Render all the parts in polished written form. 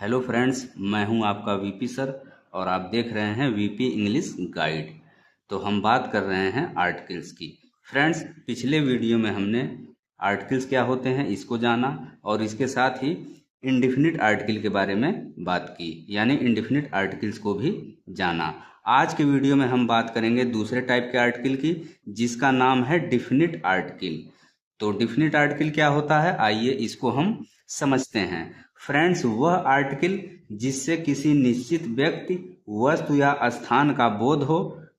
Hello friends, मैं हूं आपका वीपी सर और आप देख रहे हैं वीपी इंग्लिश गाइड। तो हम बात कर रहे हैं आर्टिकल्स की। फ्रेंड्स, पिछले वीडियो में हमने आर्टिकल्स क्या होते हैं इसको जाना और इसके साथ ही इंडेफिनिट आर्टिकल के बारे में बात की, यानी इंडेफिनिट आर्टिकल्स को भी जाना। आज के वीडियो में हम बात करेंगे दूसरे टाइप के आर्टिकल की, जिसका नाम है डिफिनिट आर्टिकल। तो डिफिनिट आर्टिकल क्या होता है, आइए इसको हम समझते हैं। फ्रेंड्स, वह आर्टिकल जिससे किसी निश्चित व्यक्ति, वस्तु या स्थान का बोध हो,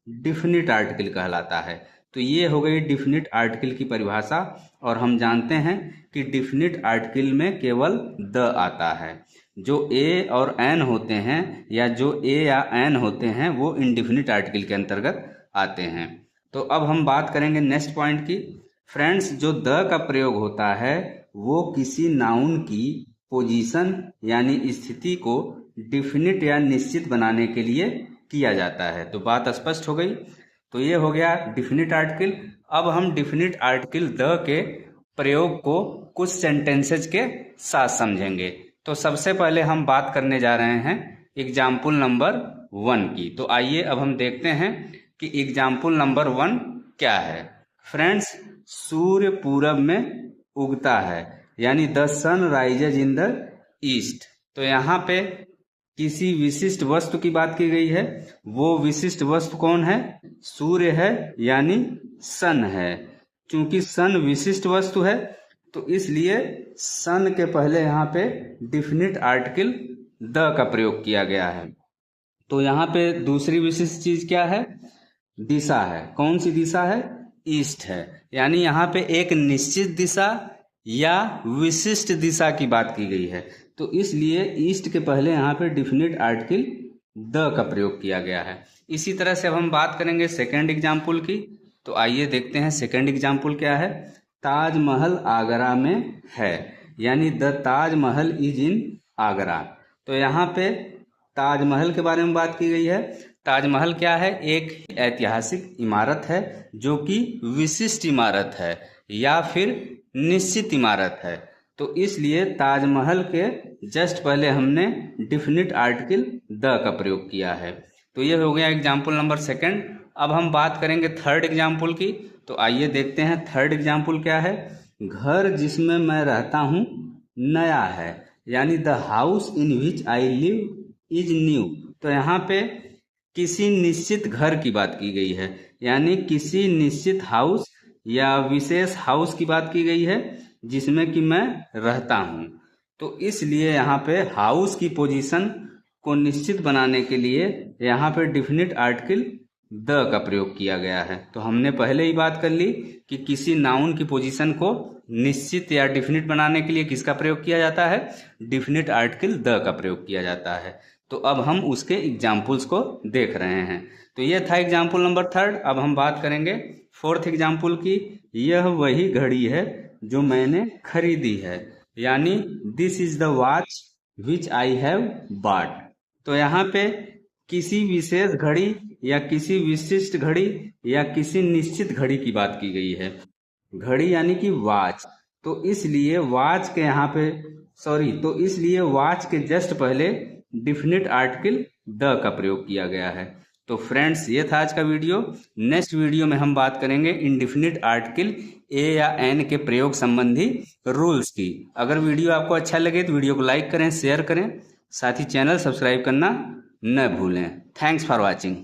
डिफिनिट आर्टिकल कहलाता है। तो ये हो गई डिफिनिट आर्टिकल की परिभाषा। और हम जानते हैं कि डिफिनिट आर्टिकल में केवल द आता है। जो ए और एन होते हैं या जो ए या एन होते हैं वो इंडिफिनिट आर्टिकल के अंतर्गत आते हैं। तो अब हम बात करेंगे नेक्स्ट पॉइंट की। फ्रेंड्स, जो द का प्रयोग होता है वो किसी नाउन की पोजीशन यानी स्थिति को डिफिनिट या निश्चित बनाने के लिए किया जाता है। तो बात स्पष्ट हो गई। तो ये हो गया डिफिनिट आर्टिकल। अब हम डिफिनिट आर्टिकल द के प्रयोग को कुछ सेंटेंसेज के साथ समझेंगे। तो सबसे पहले हम बात करने जा रहे हैं एग्जाम्पल नंबर 1 की। तो आइए अब हम देखते हैं कि एग्जाम्पल नंबर 1 क्या है। फ्रेंड्स, सूर्य पूरब में उगता है, यानी the sun rises in the east. तो यहाँ पे किसी विशिष्ट वस्तु की बात की गई है। वो विशिष्ट वस्तु कौन है? सूर्य है, यानी सन है। क्योंकि सन विशिष्ट वस्तु है तो इसलिए सन के पहले यहाँ पे डिफिनिट आर्टिकल द का प्रयोग किया गया है। तो यहाँ पे दूसरी विशिष्ट चीज क्या है? दिशा है। कौन सी दिशा है? ईस्ट है। यानी यहाँ पे एक निश्चित दिशा या विशिष्ट दिशा की बात की गई है। तो इसलिए ईस्ट के पहले यहाँ पे डिफिनिट आर्टिकल द का प्रयोग किया गया है। इसी तरह से अब हम बात करेंगे सेकंड एग्जाम्पल की। तो आइए देखते हैं सेकंड एग्जाम्पल क्या है। ताजमहल आगरा में है, यानी the Taj Mahal is in Agra. तो यहाँ पे ताजमहल के बारे में बात की गई है। ताजमहल क्या है? एक ऐतिहासिक इमारत है जो कि विशिष्ट इमारत है या फिर निश्चित इमारत है। तो इसलिए ताजमहल के जस्ट पहले हमने डिफिनिट आर्टिकल द का प्रयोग किया है। तो ये हो गया एग्जाम्पल नंबर सेकंड। अब हम बात करेंगे थर्ड एग्जाम्पल की। तो आइए देखते हैं थर्ड एग्जाम्पल क्या है। घर जिसमें मैं रहता हूँ नया है, यानी the house in which I live is new. तो यहाँ पे किसी निश्चित घर की बात की गई है, यानी किसी निश्चित हाउस या विशेष हाउस की बात की गई है जिसमें कि मैं रहता हूँ। तो इसलिए यहाँ पे हाउस की पोजीशन को निश्चित बनाने के लिए यहाँ पे डिफिनिट आर्टिकल द का प्रयोग किया गया है। तो हमने पहले ही बात कर ली कि किसी नाउन की पोजीशन को निश्चित या डिफिनिट बनाने के लिए किसका प्रयोग किया जाता है? डिफिनिट आर्टिकल द का प्रयोग किया जाता है। तो अब हम उसके एग्जाम्पल्स को देख रहे हैं। तो यह था एग्जाम्पल नंबर थर्ड। अब हम बात करेंगे फोर्थ एग्जाम्पल की। यह वही घड़ी है जो मैंने खरीदी है, यानी this is the watch which I have bought. तो यहाँ पे किसी विशेष घड़ी या किसी विशिष्ट घड़ी या किसी निश्चित घड़ी की बात की गई है। घड़ी यानी कि वॉच। तो इसलिए वॉच के यहाँ पे तो इसलिए वॉच के जस्ट पहले डिफिनिट आर्टिकल द का प्रयोग किया गया है। तो फ्रेंड्स, ये था आज का वीडियो। नेक्स्ट वीडियो में हम बात करेंगे इंडिफिनिट आर्टिकल ए या एन के प्रयोग संबंधी रूल्स की। अगर वीडियो आपको अच्छा लगे तो वीडियो को लाइक करें, शेयर करें, साथ ही चैनल सब्सक्राइब करना न भूलें। Thanks for watching.